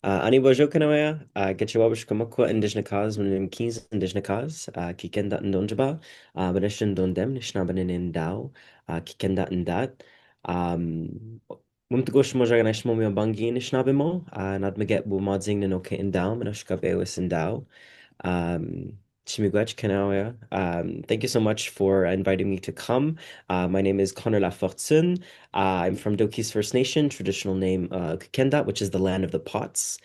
Ani bojo kanawaya, getchawabish kamakwa indigenous cause when in keys indigenous cause, kikenda and donjaba, banishan dondem, nishnabanin in dao, kikenda and dat. Mumtagosh mojaganish momio bangi nishnabimo, nadmaget bumadzing nanoke in dao, manoshka bewis in dao. Chimigwech Kanawea. Thank you so much for inviting me to come. My name is Connor Lafortune. I'm from Dokis First Nation, traditional name Kukenda, which is the land of the pots.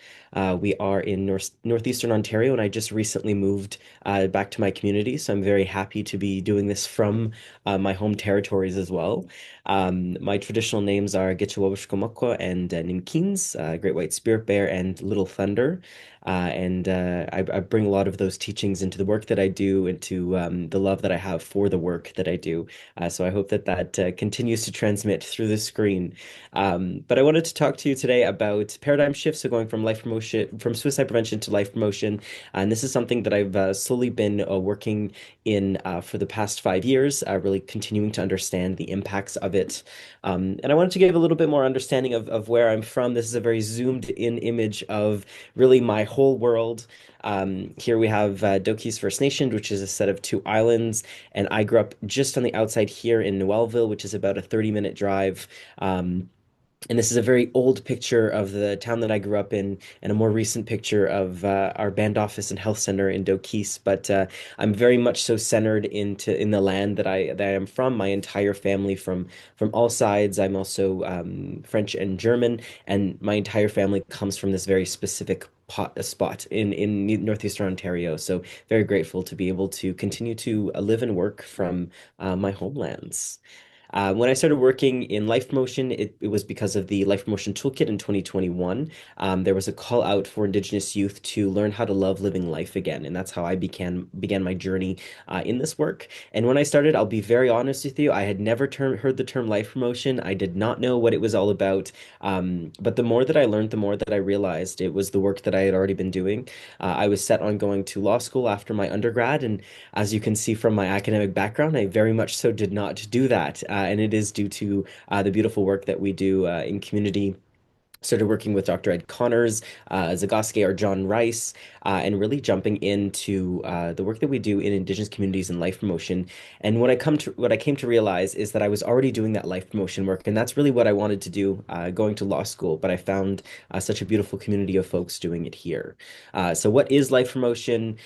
We are in northeastern Ontario, and I just recently moved back to my community, so I'm very happy to be doing this from my home territories as well. My traditional names are Gitchawabishkomokwa and Nimkins, Great White Spirit Bear, and Little Thunder. I bring a lot of those teachings into the work that I do, into the love that I have for the work that I do. So I hope that continues to transmit through the screen. But I wanted to talk to you today about paradigm shifts, so going from life promotion, from suicide prevention to life promotion. And this is something that I've slowly been working in for the past 5 years, really continuing to understand the impacts of it. And I wanted to give a little bit more understanding of where I'm from. This is a very zoomed in image of really my whole world. Here we have Dokis First Nation, which is a set of two islands, and I grew up just on the outside here in Noelville, which is about a 30-minute drive. And this is a very old picture of the town that I grew up in, and a more recent picture of our band office and health center in Dokis. But I'm very much so centered in the land that I am from. My entire family from all sides. I'm also French and German, and my entire family comes from this very specific spot in northeastern Ontario. So very grateful to be able to continue to live and work from my homelands. When I started working in life promotion, it was because of the life promotion toolkit in 2021. There was a call out for Indigenous youth to learn how to love living life again, and that's how I began my journey in this work. And when I started, I'll be very honest with you, I had never heard the term life promotion. I did not know what it was all about. But the more that I learned, the more that I realized it was the work that I had already been doing. I was set on going to law school after my undergrad, and as you can see from my academic background, I very much so did not do that. And it is due to the beautiful work that we do in community. Started working with Dr. Ed Connors, Zagaske or John Rice, and really jumping into the work that we do in Indigenous communities and life promotion. And what I came to realize is that I was already doing that life promotion work, and that's really what I wanted to do going to law school. But I found such a beautiful community of folks doing it here. So, what is life promotion?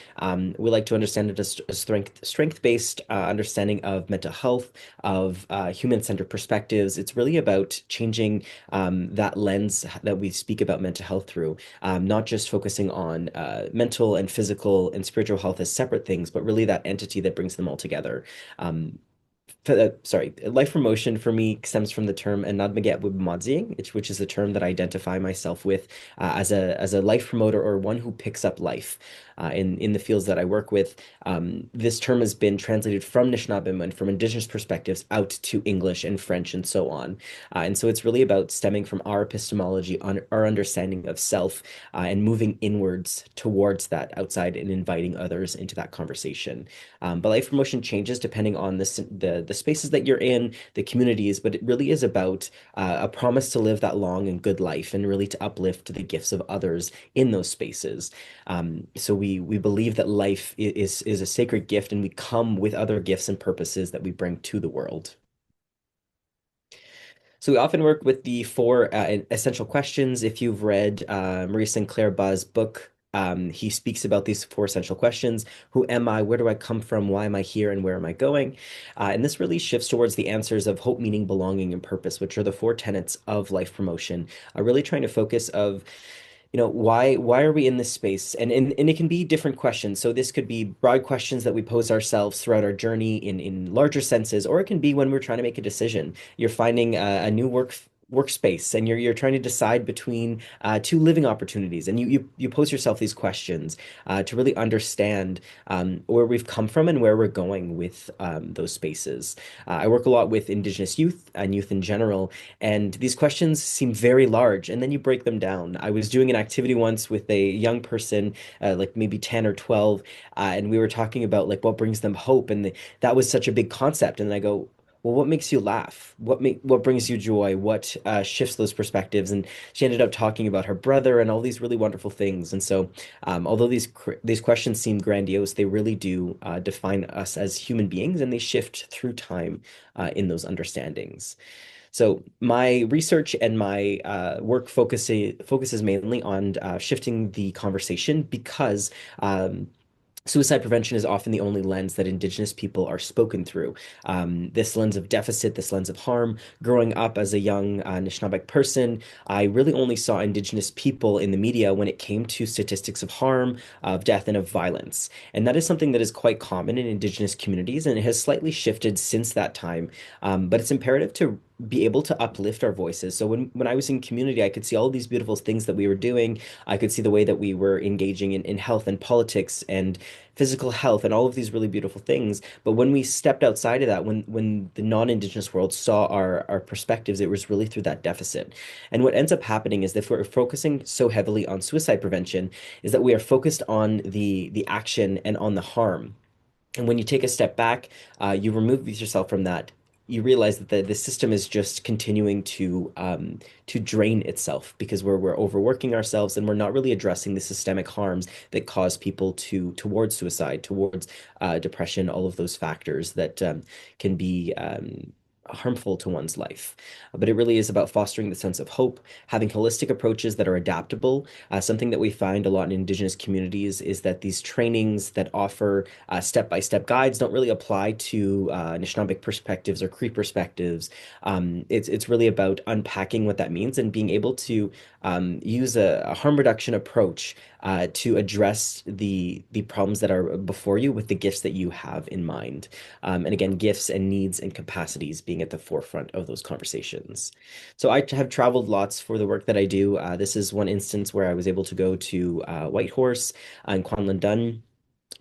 We like to understand it as a strength-based understanding of mental health, of human-centered perspectives. It's really about changing that lens that we speak about mental health through, not just focusing on mental and physical and spiritual health as separate things, but really that entity that brings them all together. Um, sorry, life promotion for me stems from the term Mino-Bimaadiziwin, which is the term that I identify myself with as a life promoter or one who picks up life in the fields that I work with. This term has been translated from Anishinaabe and from Indigenous perspectives out to English and French and so on. And so it's really about stemming from our epistemology, on our understanding of self, and moving inwards towards that outside and inviting others into that conversation. But life promotion changes depending on the spaces that you're in, the communities, but it really is about a promise to live that long and good life and really to uplift the gifts of others in those spaces. So we believe that life is a sacred gift, and we come with other gifts and purposes that we bring to the world. So we often work with the four essential questions. If you've read Marie Sinclair Baugh's book, he speaks about these four essential questions. Who am I? Where do I come from? Why am I here? And where am I going? And this really shifts towards the answers of hope, meaning, belonging, and purpose, which are the four tenets of life promotion. Really trying to focus of why are we in this space? And it can be different questions. So this could be broad questions that we pose ourselves throughout our journey in larger senses, or it can be when we're trying to make a decision. You're finding a new workspace, and you're trying to decide between two living opportunities, and you pose yourself these questions to really understand where we've come from and where we're going with those spaces. I work a lot with Indigenous youth and youth in general, and these questions seem very large, and then you break them down. I was doing an activity once with a young person, like maybe 10 or 12, and we were talking about like what brings them hope, and that was such a big concept. And I go, well, what makes you laugh? What brings you joy? What shifts those perspectives? And she ended up talking about her brother and all these really wonderful things. And so, although these questions seem grandiose, they really do define us as human beings, and they shift through time in those understandings. So my research and my work focuses mainly on shifting the conversation because suicide prevention is often the only lens that Indigenous people are spoken through. This lens of deficit, this lens of harm. Growing up as a young Anishinaabeg person, I really only saw Indigenous people in the media when it came to statistics of harm, of death, and of violence. And that is something that is quite common in Indigenous communities, and it has slightly shifted since that time. But it's imperative to be able to uplift our voices. So when I was in community, I could see all these beautiful things that we were doing. I could see the way that we were engaging in health and politics and physical health and all of these really beautiful things. But when we stepped outside of that, when the non-Indigenous world saw our perspectives, it was really through that deficit. And what ends up happening is that if we're focusing so heavily on suicide prevention, is that we are focused on the action and on the harm. And when you take a step back, you remove yourself from that. You realize that the system is just continuing to drain itself because we're overworking ourselves and we're not really addressing the systemic harms that cause people towards suicide, towards depression, all of those factors that can be harmful to one's life. But it really is about fostering the sense of hope, having holistic approaches that are adaptable. Something that we find a lot in Indigenous communities is that these trainings that offer step-by-step guides don't really apply to Anishinaabeg perspectives or Cree perspectives. It's really about unpacking what that means and being able to use a harm reduction approach to address the problems that are before you with the gifts that you have in mind. And again, gifts and needs and capacities being at the forefront of those conversations. So I have traveled lots for the work that I do. This is one instance where I was able to go to Whitehorse and Kwanlundun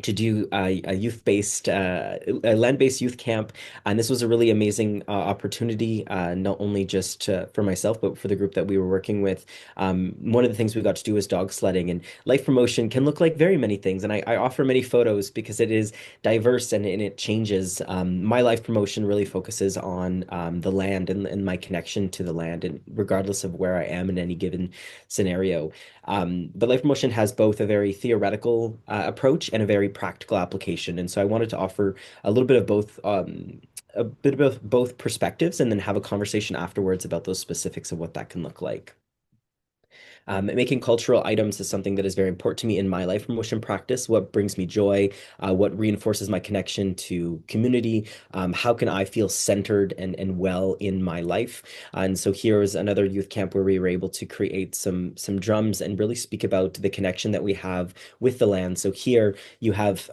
to do a youth-based, a land-based youth camp. And this was a really amazing opportunity, not only just for myself, but for the group that we were working with. One of the things we got to do was dog sledding, and life promotion can look like very many things. And I offer many photos because it is diverse and it changes. My life promotion really focuses on the land and my connection to the land, and regardless of where I am in any given scenario. But life promotion has both a very theoretical approach and a very practical application. And so I wanted to offer a little bit of both, a bit of both perspectives, and then have a conversation afterwards about those specifics of what that can look like. Making cultural items is something that is very important to me in my life promotion practice. What brings me joy, what reinforces my connection to community, how can I feel centered and well in my life? And so here is another youth camp where we were able to create some drums and really speak about the connection that we have with the land. So here you have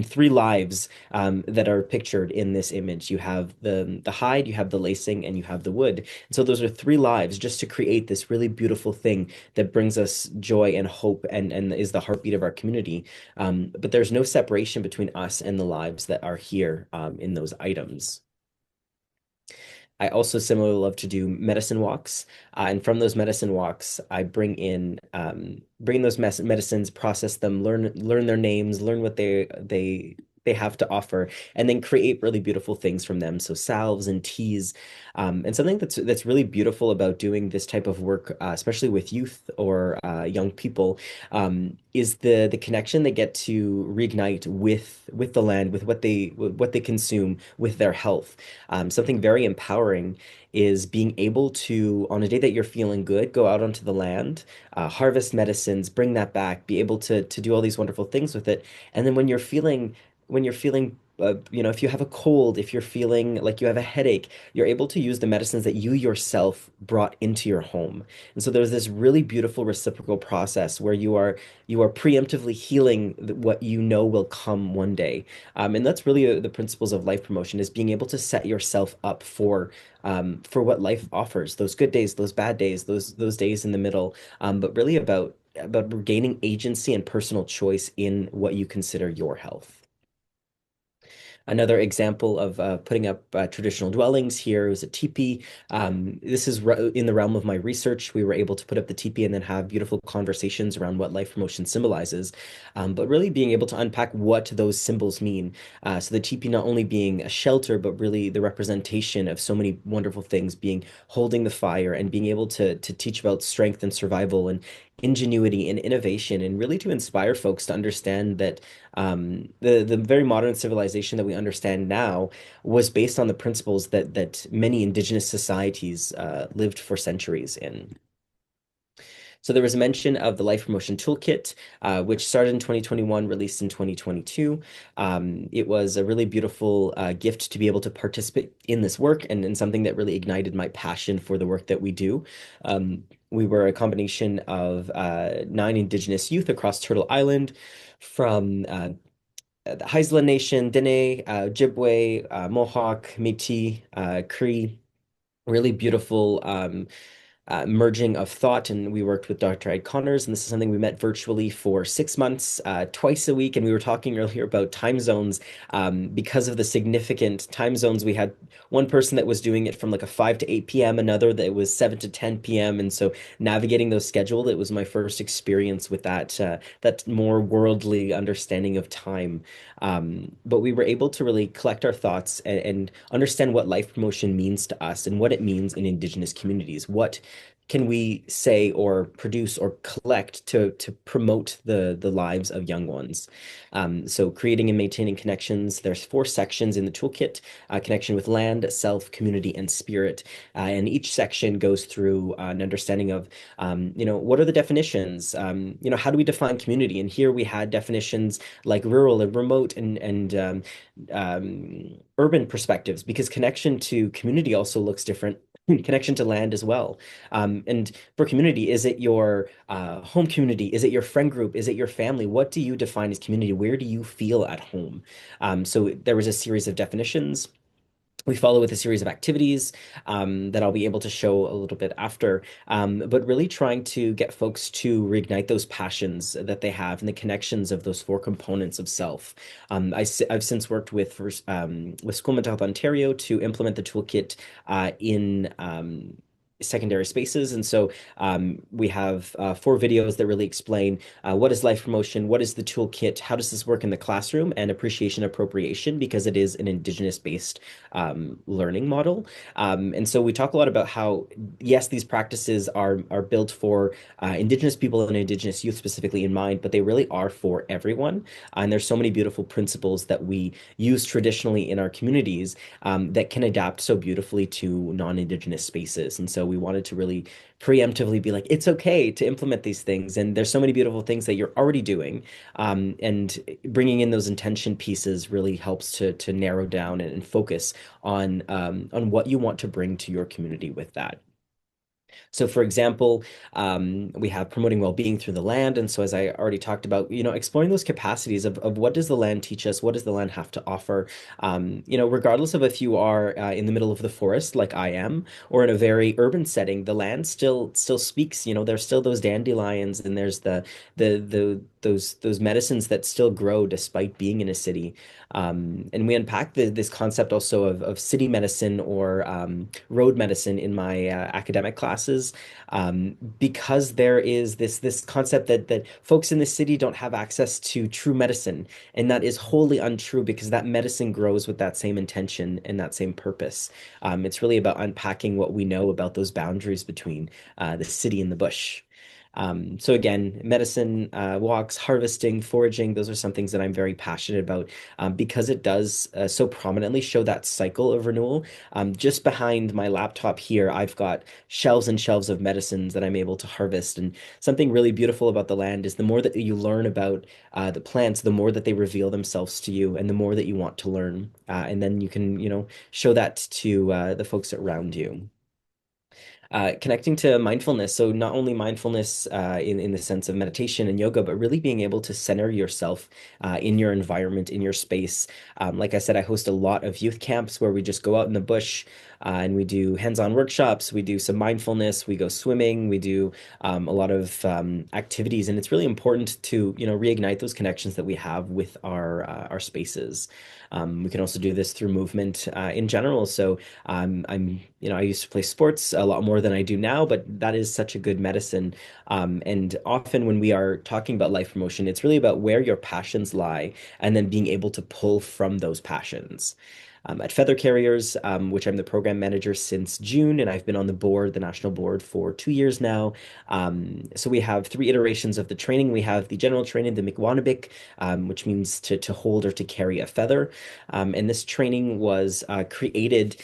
three lives that are pictured in this image. You have the hide, you have the lacing, and you have the wood. And so those are three lives just to create this really beautiful thing that brings us joy and hope and is the heartbeat of our community. But there's no separation between us and the lives that are here in those items. I also similarly love to do medicine walks, and from those medicine walks, I bring those medicines, process them, learn their names, learn what they have to offer, and then create really beautiful things from them. So salves and teas, and something that's really beautiful about doing this type of work, especially with youth or young people, is the connection they get to reignite with the land, with what they consume, with their health. Something very empowering is being able to, on a day that you're feeling good, go out onto the land, harvest medicines, bring that back, be able to do all these wonderful things with it. And then when you're feeling if you have a cold, if you're feeling like you have a headache, you're able to use the medicines that you yourself brought into your home. And so there's this really beautiful reciprocal process where you are preemptively healing what you know will come one day. And that's really the principles of life promotion, is being able to set yourself up for what life offers, those good days, those bad days, those days in the middle, but really about regaining agency and personal choice in what you consider your health. Another example of putting up traditional dwellings here is a teepee. This is in the realm of my research. We were able to put up the teepee and then have beautiful conversations around what life promotion symbolizes, but really being able to unpack what those symbols mean. So the teepee not only being a shelter, but really the representation of so many wonderful things, being holding the fire and being able to teach about strength and survival and ingenuity and innovation, and really to inspire folks to understand that the very modern civilization that we understand now was based on the principles that many indigenous societies lived for centuries in. So there was a mention of the Life Promotion Toolkit, which started in 2021, released in 2022. It was a really beautiful gift to be able to participate in this work and something that really ignited my passion for the work that we do. We were a combination of 9 Indigenous youth across Turtle Island from the Haisla Nation, Dene, Ojibwe, Mohawk, Métis, Cree, really beautiful merging of thought. And we worked with Dr. Ed Connors, and this is something we met virtually for 6 months, twice a week. And we were talking earlier about time zones. Because of the significant time zones, we had one person that was doing it from like a 5 to 8 p.m., another that was 7 to 10 p.m. And so navigating those scheduled, it was my first experience with that more worldly understanding of time. But we were able to really collect our thoughts and understand what life promotion means to us and what it means in Indigenous communities. What can we say or produce or collect to promote the lives of young ones? So creating and maintaining connections. There's 4 sections in the toolkit: connection with land, self, community, and spirit. And each section goes through an understanding of, what are the definitions? How do we define community? And here we had definitions like rural and remote and urban perspectives, because connection to community also looks different. Connection to land as well. And for community, is it your home community? Is it your friend group? Is it your family? What do you define as community? Where do you feel at home? So there was a series of definitions. We follow with a series of activities that I'll be able to show a little bit after, but really trying to get folks to reignite those passions that they have and the connections of those 4 components of self. I've since worked with School Mental Health Ontario to implement the toolkit in secondary spaces. And so we have 4 videos that really explain what is life promotion, what is the toolkit, how does this work in the classroom, and appreciation appropriation, because it is an Indigenous-based learning model. And so we talk a lot about how, yes, these practices are built for Indigenous people and Indigenous youth specifically in mind, but they really are for everyone. And there's so many beautiful principles that we use traditionally in our communities that can adapt so beautifully to non-Indigenous spaces. And so we wanted to really preemptively be like, it's okay to implement these things. And there's so many beautiful things that you're already doing. And bringing in those intention pieces really helps to narrow down and focus on what you want to bring to your community with that. So, for example, we have promoting well-being through the land. And so, as I already talked about, exploring those capacities of what does the land teach us? What does the land have to offer? Regardless of if you are in the middle of the forest, like I am, or in a very urban setting, the land still speaks. There's still those dandelions, and there's those medicines that still grow despite being in a city. And we unpack this concept also of city medicine or road medicine in my academic classes, because there is this concept that folks in the city don't have access to true medicine, and that is wholly untrue, because that medicine grows with that same intention and that same purpose. It's really about unpacking what we know about those boundaries between the city and the bush. So again, medicine, walks, harvesting, foraging, those are some things that I'm very passionate about, because it does so prominently show that cycle of renewal. Just behind my laptop here, I've got shelves and shelves of medicines that I'm able to harvest. And something really beautiful about the land is the more that you learn about the plants, the more that they reveal themselves to you, and the more that you want to learn. And then you can, show that to the folks around you. Connecting to mindfulness. So not only mindfulness in the sense of meditation and yoga, but really being able to center yourself in your environment, in your space. Like I said, I host a lot of youth camps where we just go out in the bush, and we do hands-on workshops. We do some mindfulness. We go swimming. We do a lot of activities, and it's really important to reignite those connections that we have with our spaces. We can also do this through movement in general. So I used to play sports a lot more than I do now, but that is such a good medicine. And often when we are talking about life promotion, it's really about where your passions lie and then being able to pull from those passions. At Feather Carriers, which I'm the program manager since June, and I've been on the board, the national board, for 2 years now. So we have three iterations of the training. We have the general training, the Mikwanabik, which means to hold or to carry a feather. And this training was created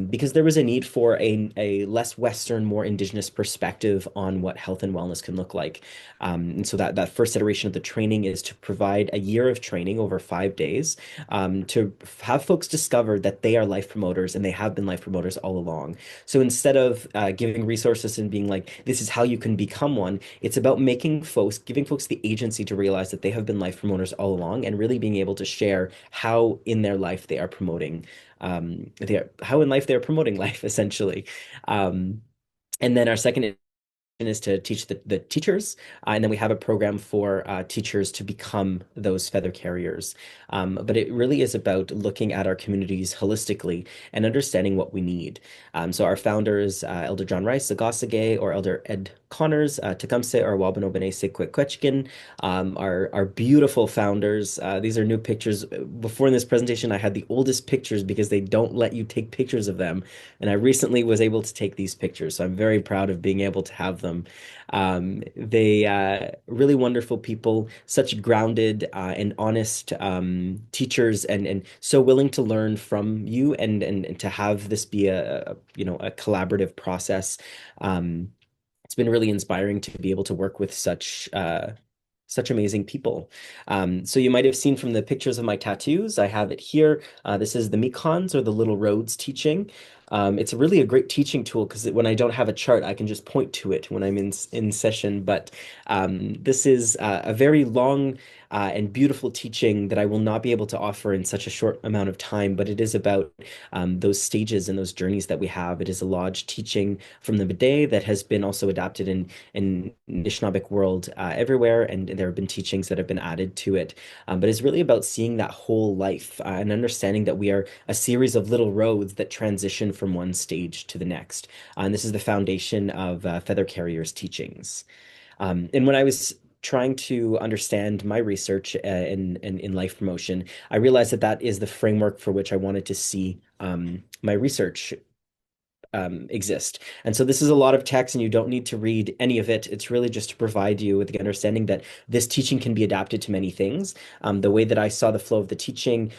because there was a need for a less Western, more Indigenous perspective on what health and wellness can look like. And so that first iteration of the training is to provide a year of training over 5 days to have folks discover that they are life promoters and they have been life promoters all along. So instead of giving resources and being like, this is how you can become one, it's about giving folks the agency to realize that they have been life promoters all along and really being able to share how in their life they are promoting, how in life they are promoting life, essentially. Um, and then our second is to teach the teachers, and then we have a program for teachers to become those feather carriers. But it really is about looking at our communities holistically and understanding what we need. So our founders, Elder John Rice, Agasage, or Elder Ed Connors, Tecumseh, or Wabanobene Sequequechkin, our beautiful founders. These are new pictures. Before in this presentation, I had the oldest pictures because they don't let you take pictures of them. And I recently was able to take these pictures. So I'm very proud of being able to have them. They really wonderful people, such grounded and honest teachers, and so willing to learn from you, and to have this be a collaborative process. It's been really inspiring to be able to work with such amazing people. So you might have seen from the pictures of my tattoos, I have it here. This is the Mekons, or the Little Roads teaching. It's really a great teaching tool because when I don't have a chart, I can just point to it when I'm in session. But this is a very long and beautiful teaching that I will not be able to offer in such a short amount of time. But it is about those stages and those journeys that we have. It is a lodge teaching from the Bidet that has been also adapted in Anishinaabeg world everywhere, and there have been teachings that have been added to it. But it's really about seeing that whole life and understanding that we are a series of little roads that transition from one stage to the next. And this is the foundation of Feather Carrier's teachings. And when I was trying to understand my research in life promotion, I realized that that is the framework for which I wanted to see my research exist. And so this is a lot of text, and you don't need to read any of it. It's really just to provide you with the understanding that this teaching can be adapted to many things. The way that I saw the flow of the teaching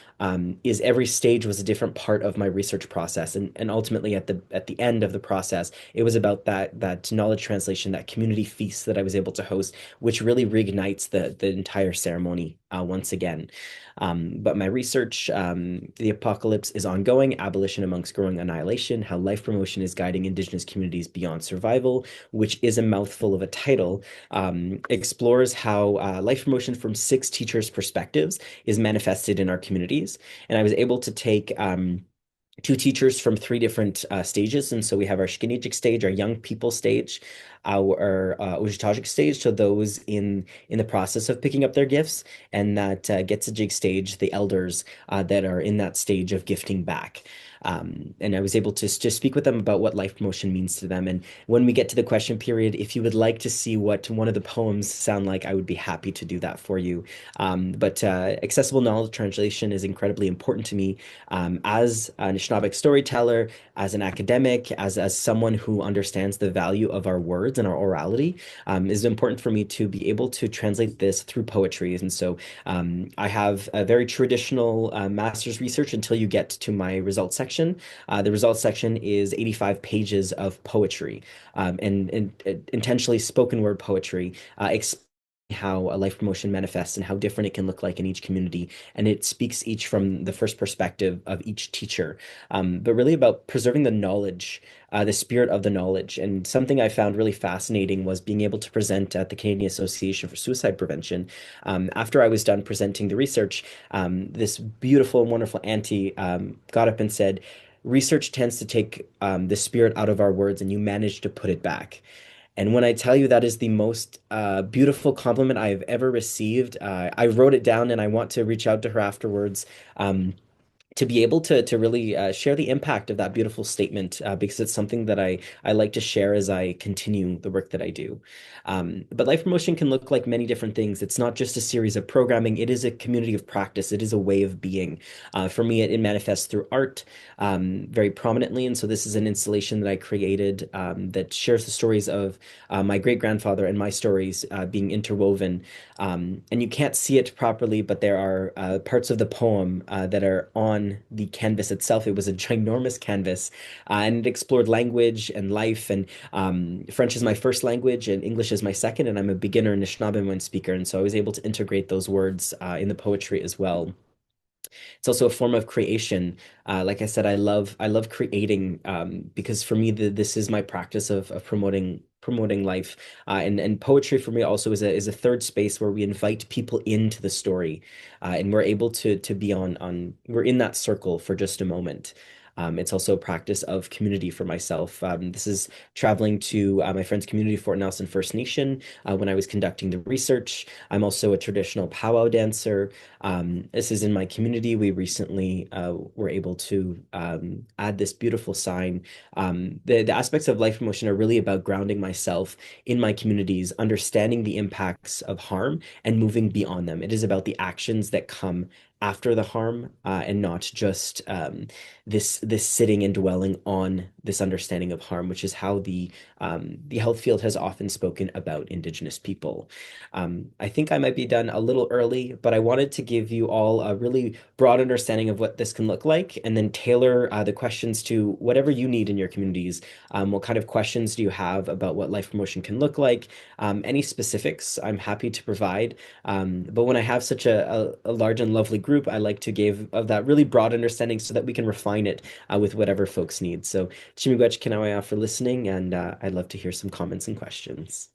is every stage was a different part of my research process, and ultimately at the end of the process, it was about that knowledge translation, that community feast that I was able to host, which really reignites the entire ceremony once again. But my research, the apocalypse is ongoing, abolition amongst growing annihilation, how life promotion is guiding Indigenous communities beyond survival, which is a mouthful of a title, explores how life promotion from six teachers' perspectives is manifested in our communities. And I was able to take two teachers from three different stages. And so we have our Shkinijic stage, our young people stage, our Ojitajic stage, so those in the process of picking up their gifts, and that Getsajig stage, the elders that are in that stage of gifting back. And I was able to just speak with them about what life promotion means to them. And when we get to the question period, if you would like to see what one of the poems sound like, I would be happy to do that for you. But accessible knowledge translation is incredibly important to me as an Anishinaabe storyteller, as an academic, as someone who understands the value of our words and our orality. Is important for me to be able to translate this through poetry. And so I have a very traditional master's research until you get to my results section. The results section is 85 pages of poetry and intentionally spoken word poetry, how a life promotion manifests and how different it can look like in each community. And it speaks each from the first perspective of each teacher, but really about preserving the knowledge, the spirit of the knowledge. And something I found really fascinating was being able to present at the Canadian Association for Suicide Prevention. After I was done presenting the research, this beautiful and wonderful auntie got up and said, research tends to take the spirit out of our words and you manage to put it back. And when I tell you that is the most beautiful compliment I have ever received, I wrote it down and I want to reach out to her afterwards. To be able to really share the impact of that beautiful statement because it's something that I like to share as I continue the work that I do. But life promotion can look like many different things. It's not just a series of programming, it is a community of practice, it is a way of being. For me, it manifests through art very prominently. And so this is an installation that I created that shares the stories of my great grandfather and my stories being interwoven. And you can't see it properly, but there are parts of the poem that are on the canvas itself. It was a ginormous canvas, and it explored language and life. And French is my first language, and English is my second. And I'm a beginner Anishinaabe speaker, and so I was able to integrate those words in the poetry as well. It's also a form of creation. Like I said, I love creating because for me this is my practice of promoting life. And poetry for me also is a third space where we invite people into the story, and we're able to be on we're in that circle for just a moment. It's also a practice of community for myself. This is traveling to my friend's community, Fort Nelson First Nation, when I was conducting the research. I'm also a traditional powwow dancer. This is in my community. We recently were able to add this beautiful sign. The aspects of life promotion are really about grounding myself in my communities, understanding the impacts of harm, and moving beyond them. It is about the actions that come after the harm, and not just this sitting and dwelling on this understanding of harm, which is how the health field has often spoken about Indigenous people. I think I might be done a little early, but I wanted to give you all a really broad understanding of what this can look like, and then tailor the questions to whatever you need in your communities. What kind of questions do you have about what life promotion can look like? Any specifics, I'm happy to provide. But when I have such a large and lovely group, I like to give of that really broad understanding so that we can refine it with whatever folks need. So, Chimigwech Kanawaya for listening, and I'd love to hear some comments and questions.